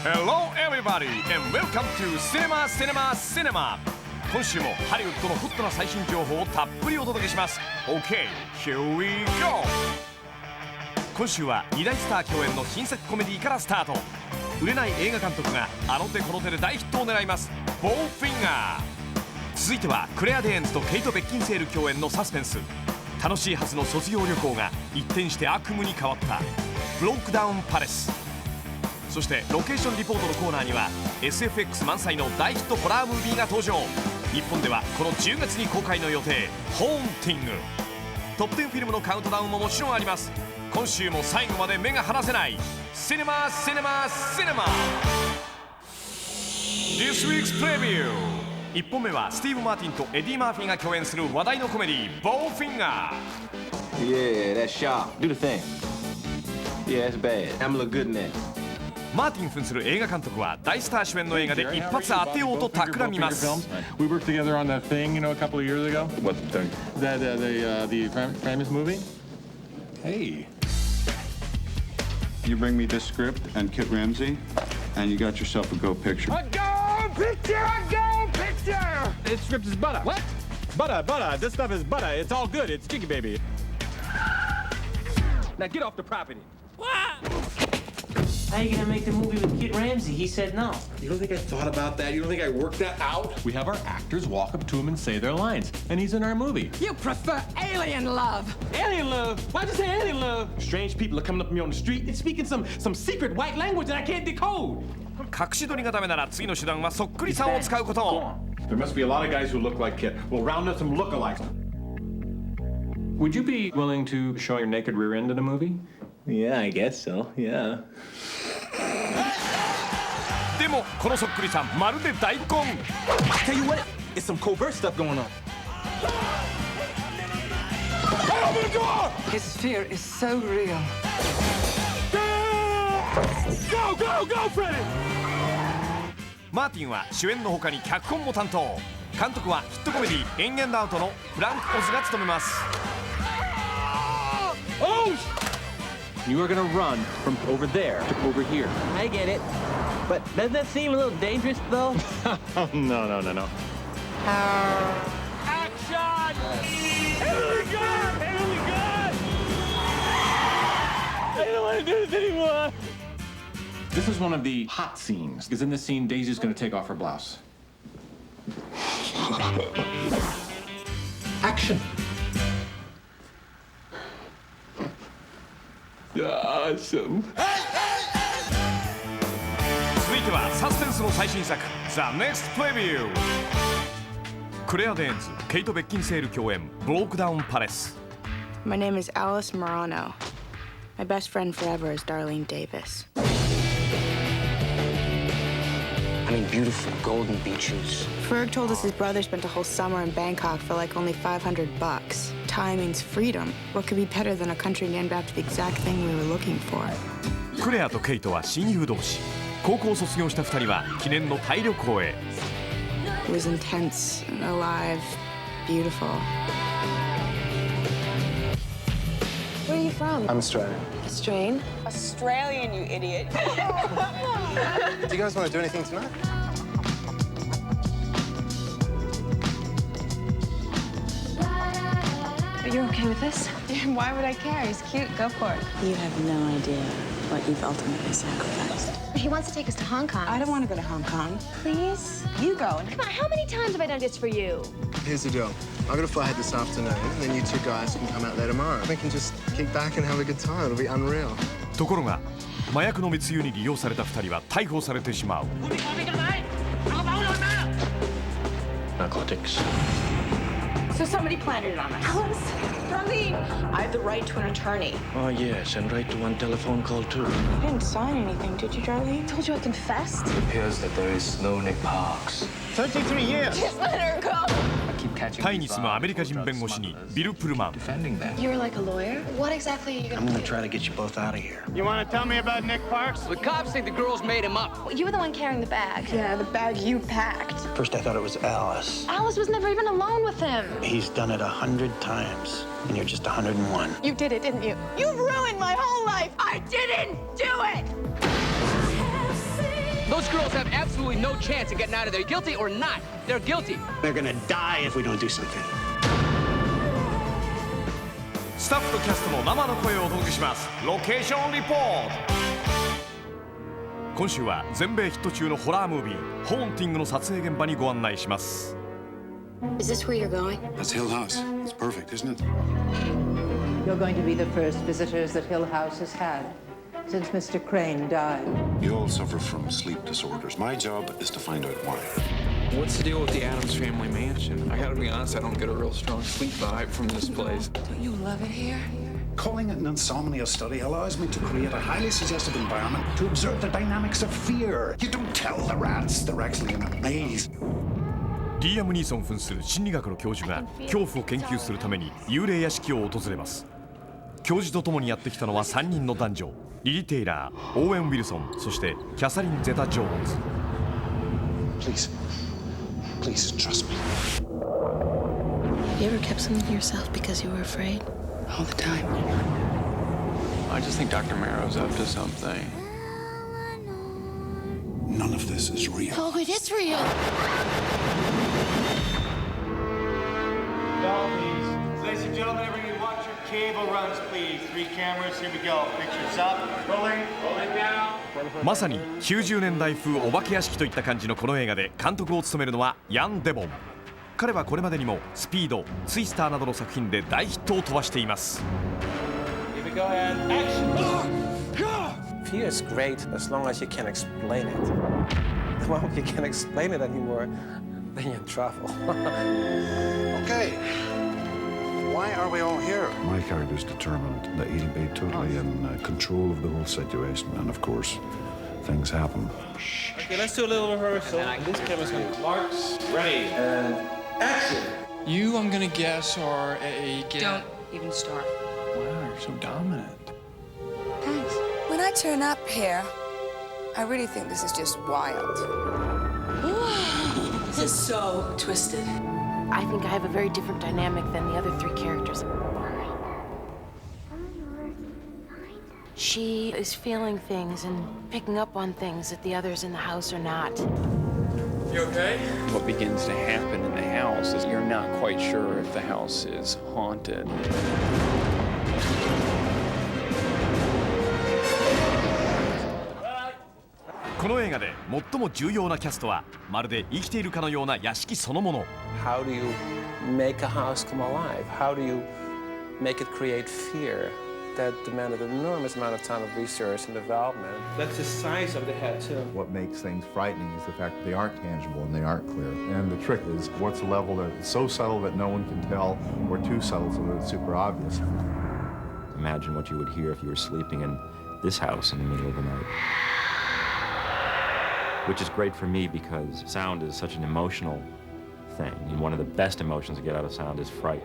Hello everybody and welcome to Cinema Cinema Cinema。 今週もハリウッドのホットな最新情報をたっぷりお届けします。 OK, here we go。 今週は2大スター共演の新作コメディからスタート。売れない映画監督があの手この手で大ヒットを狙います。 BOWFINGER。 続いてはクレア・デーンズとケイト・ベッキンセール共演のサスペンス。楽しいはずの卒業旅行が一転して悪夢に変わったブロークダウンパレス。そしてロケーションリポートのコーナーには SFX 満載の大ヒットホラームービーが登場。日本ではこの10月に公開の予定、ホーンティング。トップ10フィルムのカウントダウンももちろんあります。今週も最後まで目が離せないシネマシネマシネマ This week's preview。 1本目はスティーブ・マーティンとエディ・マーフィーが共演する話題のコメディ BOWFINGER。 Yeah, that's sharp. Do the thing. Yeah, that's bad. I'm look good in that. マーティン扮する映画監督は大スター主演の映画で一発当てようと企みます。 We worked together on that thing, a couple of years ago. What thing? The famous movie. Hey. You bring me this script and Kit Ramsey, and you got yourself a go picture. A go picture! A go picture! This script is butter. What? Butter. This stuff is butter. It's all good. It's chicken baby. Now get off the property. How are you gonna make the movie with Kit Ramsey? He said no. You don't think I thought about that? You don't think I worked that out? We have our actors walk up to him and say their lines, and he's in our movie. You prefer alien love. Alien love? Why'd you say alien love? Strange people are coming up to me on the street and speaking some secret white language that I can't decode. 隠し撮りがダメなら次の手段はそっくりさんを使うこと。 There must be a lot of guys who look like Kit. We'll round up some lookalikes. Would you be willing to show your naked rear end in a movie? Yeah, I guess so. Yeah. でもこのそっくりさんまるで大根。 Tell you what, it's some covert stuff going on. Open the door! His fear is so real. Go, Freddy! マーティンは主演の他に脚本も担当。監督はヒットコメディ「イン・エンド・アウト」のフランク・オズが務めます。 Oh! You are gonna run from over there to over here. I get it. But doesn't that seem a little dangerous, though? No. Action! Emily God! I don't want to do this anymore. This is one of the hot scenes, because in this scene, Daisy's gonna take off her blouse. Action. Awesome. 続いてはサスペンスの最新作 The Next Preview。 クレア・デーンズ、ケイト・ベッキンセール共演ブロークダウンパレス。 My name is Alice Morano. My best friend forever is Darlene Davis. I mean, beautiful golden beaches. Ferg told us his brother spent a whole summer in Bangkok for like only $500. Time means freedom. What could be better than a country named after the exact thing we were looking for? クレアとケイトは親友同士。高校を卒業した2人は記念のタイ旅行へ。 It was intense, alive, beautiful. Where are you from? I'm Australian. Australian? Australian, you idiot. Do you guys want to do anything tonight? Are you okay with this? Why would I care? He's cute. Go for it. You have no idea what you've ultimately sacrificed. He wants to take us to Hong Kong. I don't want to go to Hong Kong. Please? You go. Come on, how many times have I done this for you? Here's the deal. I've got to fly ahead this afternoon, and then you two guys can come out there tomorrow. We can just kick back and have a good time. It'll be unreal. ところが麻薬の密輸に利用された2人は逮捕されてしまう。 Narcotics. So somebody planted it on us. Alice, Darlene, I have the right to an attorney. Oh, yes, and right to one telephone call, too. You didn't sign anything, did you, Darlene? I told you I confessed. It appears that there is no Nick Parks. 33 years. Just let her go. catching タイに住むアメリカ人弁護士にビル・プルマン。 You're like a lawyer? What exactly are you I'm gonna gonna do? try to get you both out of here. You want to tell me about Nick Parks? The cops think the girls made him up. You were the one carrying the bag. Yeah, the bag you packed. First I thought it was Alice. Alice was never even alone with him. He's done it 100 times, and you're just 101. You did it, didn't you? You ruined my whole life. I didn't do it. Those girls have absolutely no chance of getting out of there. Guilty or not, they're guilty. They're gonna die if we don't do something. スタッフとキャストの生の声をお届けします。ロケーションリポート。今週は全米ヒット中のホラームービー「ホーンティング」の撮影現場にご案内します。Is this where you're going? That's Hill House. It's perfect, isn't it? You're going to be the first visitors that Hill House has had since Mr. Crane died. You all suffer from sleep disorders. My job is to find out why. What's the deal with the Addams family mansion? I gotta be honest, I don't get a real strong sleep vibe from this place. Don't you love it here? Calling it an insomnia study allows me to create a highly suggestive environment to observe the dynamics of fear. You don't tell the rats they're actually in a maze. リーアム・ニーソン扮する心理学の教授が恐怖を研究するために幽霊屋敷を訪れます。教授と共にやってきたのは3人の男女、リリ・テイラー、オーウェン・ウィルソン、そしてキャサリン・ゼタ・ジョーンズ。 Please trust me. You ever kept something to yourself because you were afraid? All the time. I just think Dr. Marrow's up to something. None of this is real. Oh, it is real. Ladies and gentlemen, everybody watch your cable runs, please. 3 cameras, here we go. Pictures up. Rolling down. まさに90年代風お化け屋敷といった感じのこの映画で監督を務めるのはヤン・デボン。彼はこれまでにもスピード、ツイスターなどの作品で大ヒットを飛ばしています。 Here we go and action. Fear is great as long as you can explain it. The moment you can't explain it anymore, then you're in trouble. Okay. Why are we all here? My character's determined that he'll be totally in control of the whole situation, and of course, things happen. Okay, let's do a little rehearsal. This camera's gonna... Marks, ready, and action. You, I'm gonna guess, are a... Don't even start. Wow, you're so dominant. Thanks. When I turn up here, I really think this is just wild. This is so twisted. I think I have a very different dynamic than the other 3 characters. She is feeling things and picking up on things that the others in the house are not. You okay? What begins to happen in the house is you're not quite sure if the house is haunted. この映画で最も重要なキャストはまるで生きているかのような屋敷そのもの。 How do you make a house come alive? How do you make it create fear? That demanded an enormous amount of time of research and development. That's the size of the head, too. What makes things frightening is the fact that they aren't tangible and they aren't clear. And the trick is what's a level that's so subtle that no one can tell, or too subtle so that it's super obvious. Imagine what you would hear if you were sleeping in this house in the middle of the night. Which is great for me because sound is such an emotional thing. And one of the best emotions to get out of sound is fright.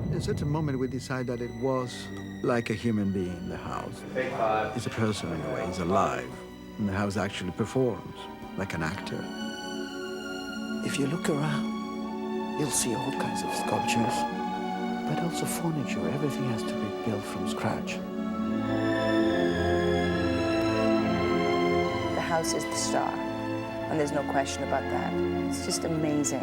At a certain moment, we decided that it was like a human being in the house. It's a person in a way, he's alive. And the house actually performs like an actor. If you look around, you'll see all kinds of sculptures, but also furniture. Everything has to be built from scratch. The house is the star, and there's no question about that. It's just amazing.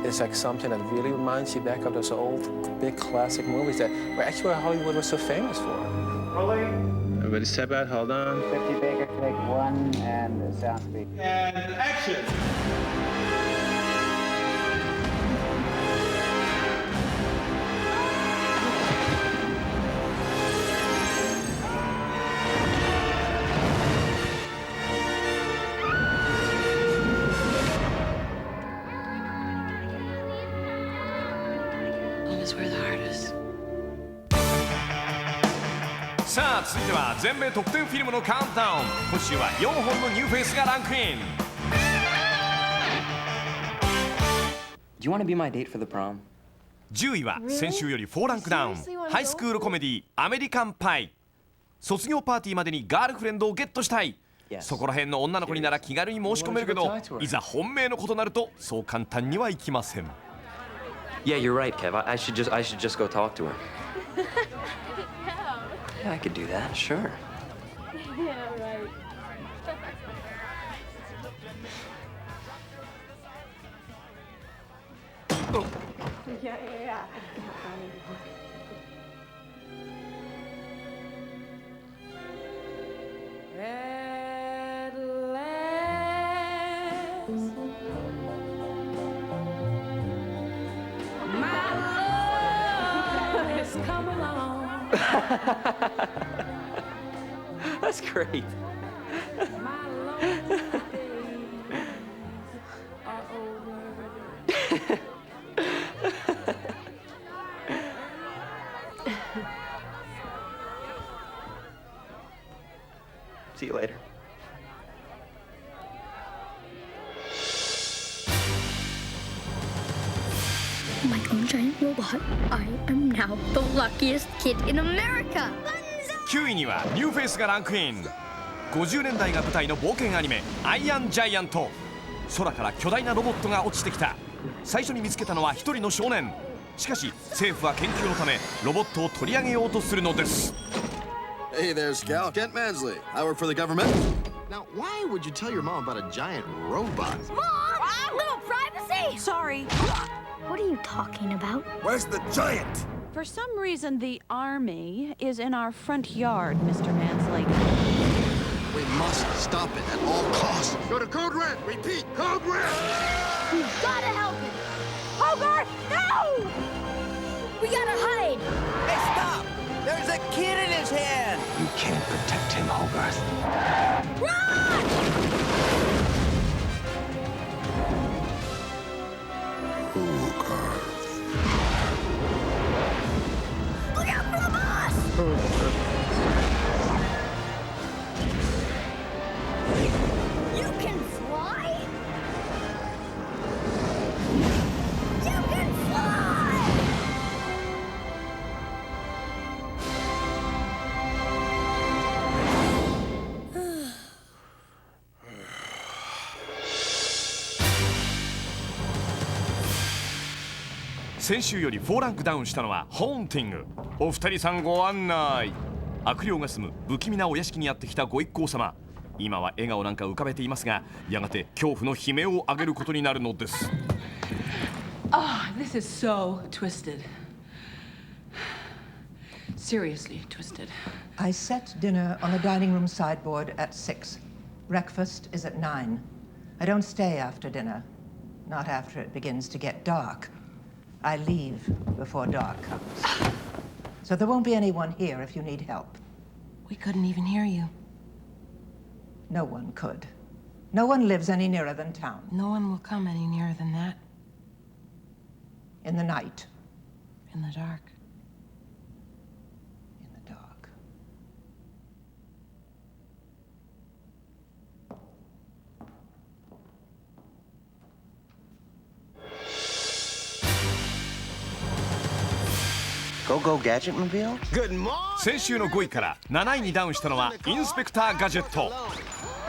It's like something that really reminds you back of those old, big classic movies that were actually what Hollywood was so famous for. Rolling. Everybody step out, hold on. 50 Baker, take 1, and sound speed. And action. Where the heart is. さあ続いては全米トップ10フィルムのカウントダウン。今週は4本のニューフェイスがランクイン。 Do you want to be my date for the prom? 10位は先週より4ランクダウン。ハイスクールコメディアメリカンパイ。卒業パーティーまでにガールフレンドをゲットしたい。そこら辺の女の子になら気軽に申し込めるけど、いざ本命のことなるとそう簡単にはいきません。 Yeah, you're right, Kev. I should just go talk to her. Yeah, I could do that, sure. Yeah, right. Yeah. At last, my love has come along. That's great. My lonely days are over. See you later. My own giant robot. I am now the luckiest kid in America. 9位にはニューフェイスがランクイン。50年代が舞台の冒険アニメ「アイアンジャイアント」。空から巨大なロボットが落ちてきた。最初に見つけたのは一人の少年。しかし政府は研究のためロボットを取り上げようとするのです。 Hey there, Scout. Kent Mansley. I work for the government. Now, why would you tell your mom about a giant robot? Mom! A little privacy! Sorry. What are you talking about? Where's the giant? For some reason, the army is in our front yard, Mr. Mansley. We must stop it at all costs. Go to Code Red. Repeat, Code Red. We've gotta help him! Hogarth, no! We gotta hide! Hey, stop! There's a kid in his hand! You can't protect him, Hogarth. Run! Hogarth. Look out for the boss! You can fly? You can fly!「先週より4ランクダウンしたのはホーンティング。お二人さんご案内。悪霊が住む不気味なお屋敷にやってきたご一行様。今は笑顔なんか浮かべていますが、やがて恐怖の悲鳴を上げることになるのです。 Oh, this is so twisted. Seriously twisted. I set dinner on the dining room sideboard at 6. Breakfast is at 9. I don't stay after dinner. Not after it begins to get dark. I leave before dark comes. So there won't be anyone here if you need help. We couldn't even hear you. No one could. No one lives any nearer than town. No one will come any nearer than that. In the night. In the dark. In the dark. Go Gadgetmobile? Good morning. 先週の5位から7位にダウンしたのはインスペクターガジェット。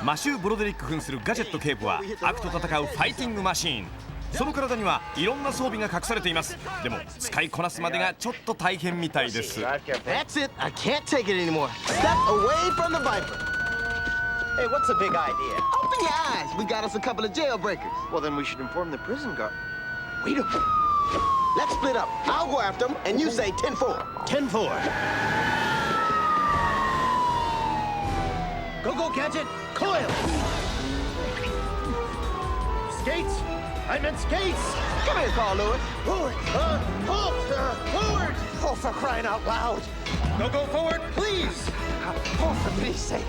マシュー・ブロデリック扮するガジェット警部は悪と戦うファイティングマシーン。その体にはいろんな装備が隠されています。でも使いこなすまでがちょっと大変みたいです。 That's it. I can't take it anymore. Step away from the Viper. Hey, what's the big idea? Open your eyes. We got us a couple of jailbreakers. Well, then we should inform the prison guard. Wait a minute. Let's split up. I'll go after them, and you say 10-4. 10-4. Go, Gadget! Coil! Skates! I meant skates! Come here, Carl Lewis. Forward! Halt! Forward! Oh, for crying out loud. Go forward, please! Oh, for pity's sake.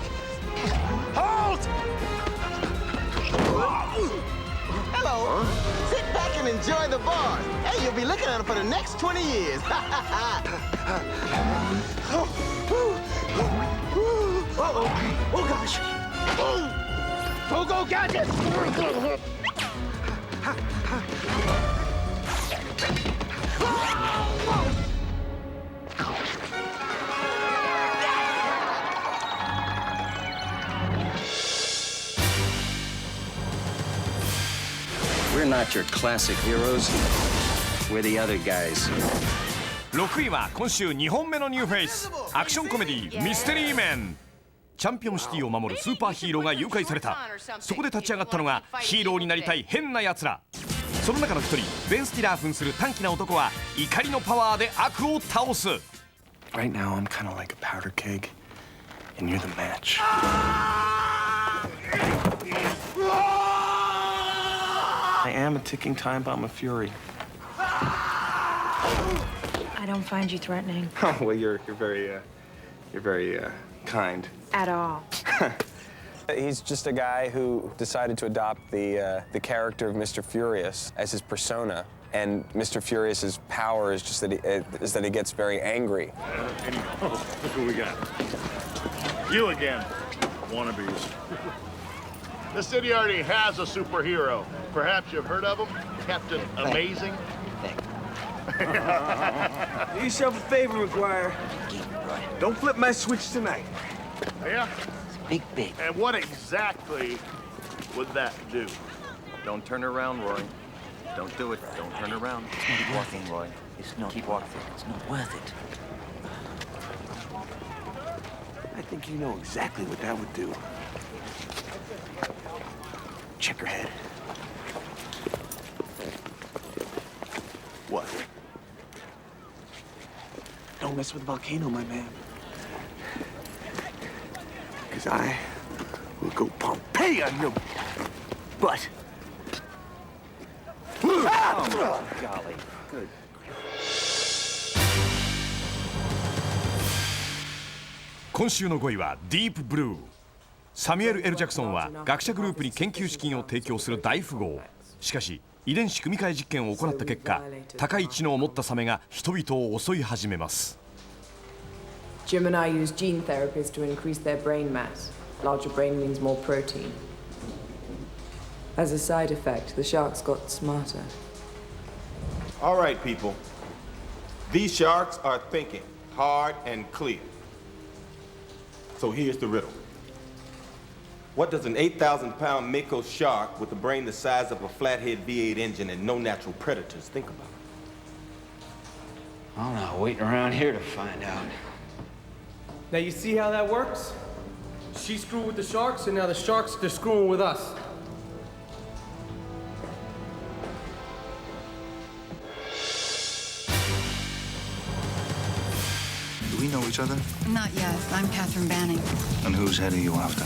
Halt! Hello. Sit back and enjoy the bar. Hey, you'll be looking at them for the next 20 years. Oh, gosh! Go, Gadget! We're not your classic heroes. We're the other guys. 6位は今週2本目のニューフェイス。アクションコメディミステリーメン。チャンピオンシティを守るスーパーヒーローが誘拐された。そこで立ち上がったのがヒーローになりたい変な奴ら。その中の一人、ベン・スティラー扮する短気な男は怒りのパワーで悪を倒す。 Right now, I'm kind of like a powder keg, and you're the match. I am a ticking time bomb of fury. I don't find you threatening. Oh, well, you're very kind. At all. He's just a guy who decided to adopt the character of Mr. Furious as his persona. And Mr. Furious's power is just that he gets very angry. Look who we got. You again, wannabes. The city already has a superhero. Perhaps you've heard of him, Captain Amazing. Do yourself a favor, McGuire. Don't flip my switch tonight. Yeah? Big. And what exactly would that do? Don't turn around, Roy. Don't do it. Don't turn around. Keep walking, Roy. It's not Keep walking. It's not worth it. I think you know exactly what that would do. Check her head. What? Don't mess with the volcano, my man. Because I will go Pompeii on your butt. Oh, golly. Good. 今週の5位はディープブルー。サミュエル・L・ジャクソンは学者グループに研究資金を提供する大富豪。しかし遺伝子組み換え実験を行った結果、高い知能を持ったサメが人々を襲い始めます。 Jim and I use gene therapies to increase their brain mass. Larger brain means more protein. As a side effect, the sharks got smarter. All right, people. These sharks are thinking hard and clear. So here's the riddle. What does an 8,000-pound mako shark with a brain the size of a flathead V8 engine and no natural predators think about? I'm not waiting around here to find out. Now you see how that works? She screwed with the sharks, and now the sharks, they're screwing with us. Do we know each other? Not yet. I'm Catherine Banning. And whose head are you after?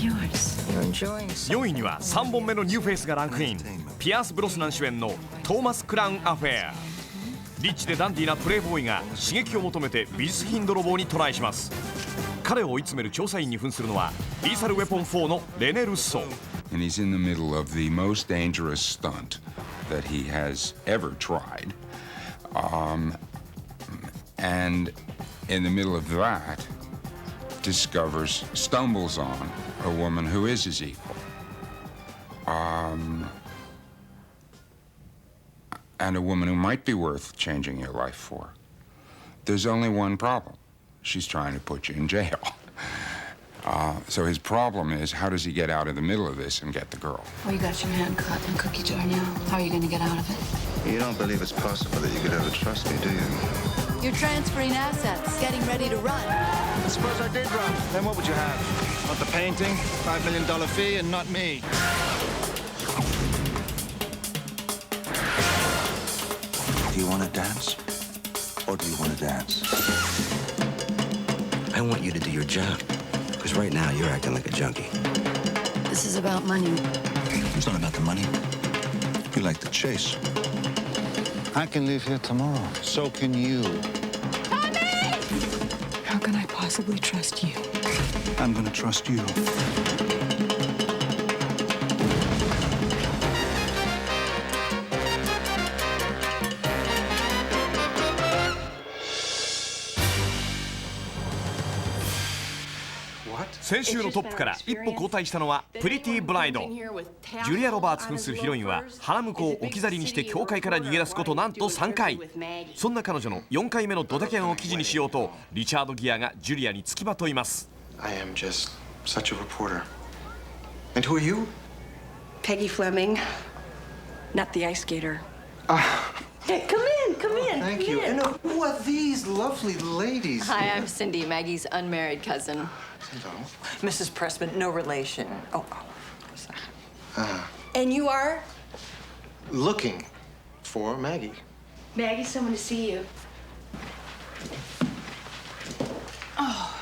Yours. You're enjoying 4位には3本目のニューフェイスがランクイン。ピアース・ブロスナン主演のトーマス・クラウン・アフェア。リッチでダンディーなプレイボーイが刺激を求めて美術品泥棒にトライします。彼を追い詰める調査員に扮するのはリーサル・ウェポン4のレネ・ルッソー。 And he's in the middle of the most dangerous stunt that he has ever tried. And in the middle of that, stumbles on a woman who is his equal. And a woman who might be worth changing your life for. There's only one problem. She's trying to put you in jail. So his problem is, how does he get out of the middle of this and get the girl? Well, you got your hand cut in a cookie jar now. How are you going to get out of it? You don't believe it's possible that you could ever trust me, do you? You're transferring assets, getting ready to run. Suppose I did run. Then what would you have? Want the painting, $5 million fee, and not me. Do you want to dance? Or do you want to dance? I want you to do your job. Because right now, you're acting like a junkie. This is about money. It's not about the money. You like the chase. I can leave here tomorrow. So can you. Tommy! How can I possibly trust you? I'm gonna trust you. What? 先週のトップから一歩後退したのはプリティ・ブライド。ジュリア・ロバーツ扮するヒロインは花婿を置き去りにして教会から逃げ出すことなんと3回。そんな彼女の4回目のドタキャンを記事にしようとリチャード・ギアがジュリアにつきまといます。 I am just such a reporter. And who are you? Peggy Fleming, not the ice skater. Ah. Hey, come in. come in. Thank come you. in. And who are these lovely ladies? Hi, I'm Cindy, Maggie's unmarried cousin. Mrs. Pressman, no relation. Oh. And you are? Looking for Maggie. Maggie, someone to see you. Oh.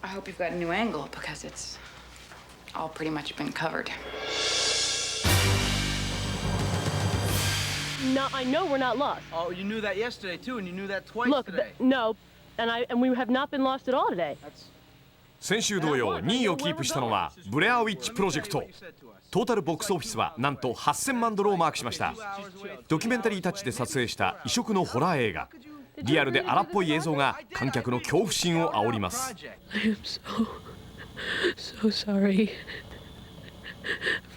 I hope you've got a new angle because it's all pretty much been covered. No, I know we're not lost. Oh, you knew that yesterday too, and you knew that twice Look, today. no, and we have not been lost at all today. 先週同様2位をキープしたのはブレアウィッチプロジェクト。トータルボックスオフィスはなんと8000万ドルをマークしました。ドキュメンタリータッチで撮影した異色のホラー映画。リアルで荒っぽい映像が観客の恐怖心を煽ります。I am so sorry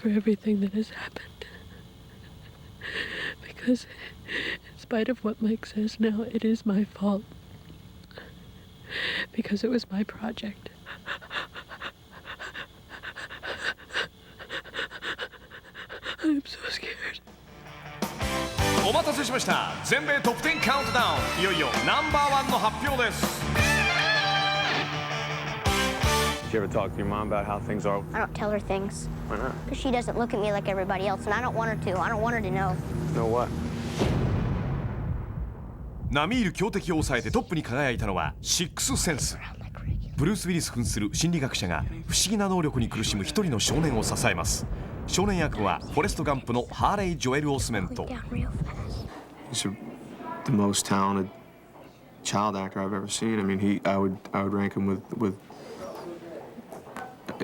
for everything that has happened. Because in spite of what Mike says now, it is my fault. Because it was my project. I'm so scared. お待たせしました。全米トップ10カウントダウン。いよいよナンバーワンの発表です。Did you ever talk to your mom about how things are? I don't tell her things. Why not? Because she doesn't look at me like everybody else, and I don't want her to. I don't want her to know. Know what? 並みいる強敵を抑えてトップに輝いたのはシックスセンス。ブルース・ウィリス扮する心理学者が不思議な能力に苦しむ一人の少年を支えます。少年役はフォレスト・ガンプのハーレイ・ジョエル・オスメント。He's the most talented child actor I've ever seen. I mean, I would rank him with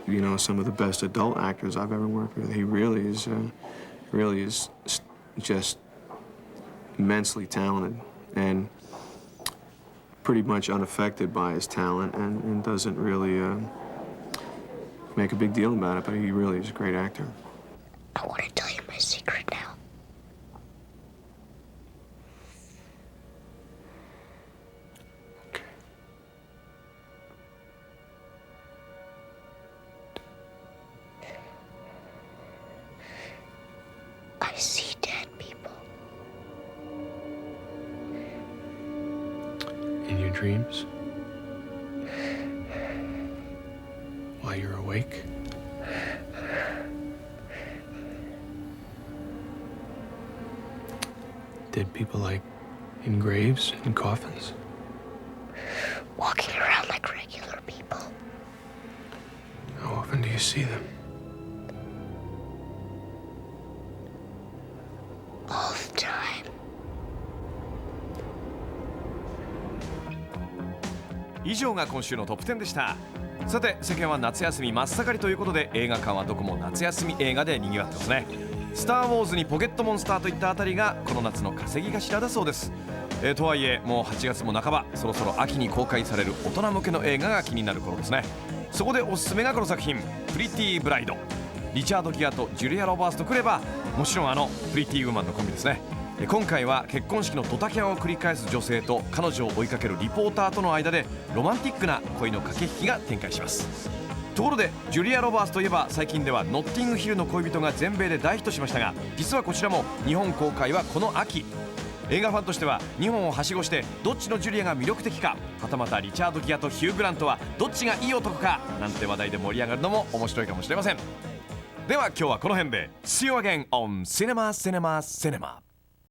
you know, some of the best adult actors I've ever worked with. He really is just immensely talented and pretty much unaffected by his talent and doesn't really make a big deal about it, but he really is a great actor. I want to tell you my secret now. I see dead people. In your dreams? While you're awake? Dead people like in graves and coffins? Walking around like regular people. How often do you see them? All the time. 以上が今週のトップ10でした。さて世間は夏休み真っ盛りということで映画館はどこも夏休み映画で賑わってますね。スター・ウォーズにポケットモンスターといったあたりがこの夏の稼ぎ頭だそうです。とはいえもう8月も半ば、そろそろ秋に公開される大人向けの映画が気になる頃ですね。そこでおすすめがこの作品プリティ・ブライド。リチャード・ギアとジュリア・ロバーツとくればもちろんプリティ・ウーマンのコンビですね。今回は結婚式のドタキャンを繰り返す女性と彼女を追いかけるリポーターとの間でロマンティックな恋の駆け引きが展開します。ところでジュリア・ロバーツといえば最近ではノッティングヒルの恋人が全米で大ヒットしましたが、実はこちらも日本公開はこの秋。映画ファンとしては2本をはしごしてどっちのジュリアが魅力的か、はたまたリチャード・ギアとヒュー・グラントはどっちがいい男かなんて話題で盛り上がるのも面白いかもしれません。では今日はこの辺で See you again on Cinema Cinema Cinema